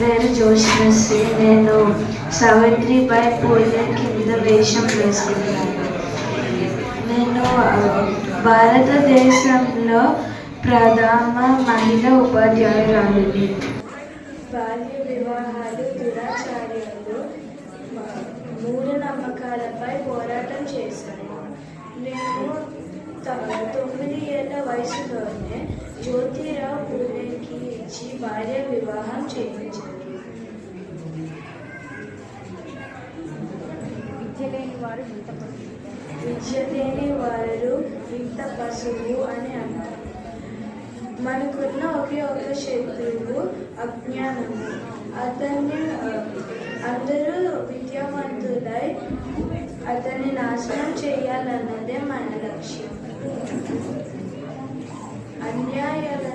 నేను జోష్నశ్రీ. నేను సావిత్రిబాయి పూలే కింద వేషం వేసుకున్నాను. నేను భారతదేశంలో ప్రథమ మహిళా ఉపాధ్యాయురాలిని. బాల్య వివాహాలు, దురాచార్యాలు, మూఢనమ్మకాలపై పోరాటం చేశాను. నేను 9 ఏళ్ల వయసులోనే జ్యోతిరావు పూలేకి ఇచ్చి బాల్య వివాహం చేయించారు. విద్య లేని వారు వింత పశువు అని అంటారు. మనకున్న ఒకే ఒక శత్రువు అజ్ఞానము. అతన్ని అందరూ విద్యావంతులై అతన్ని నాశనం చేయాలన్నదే మన లక్ష్యం. అన్యాయాల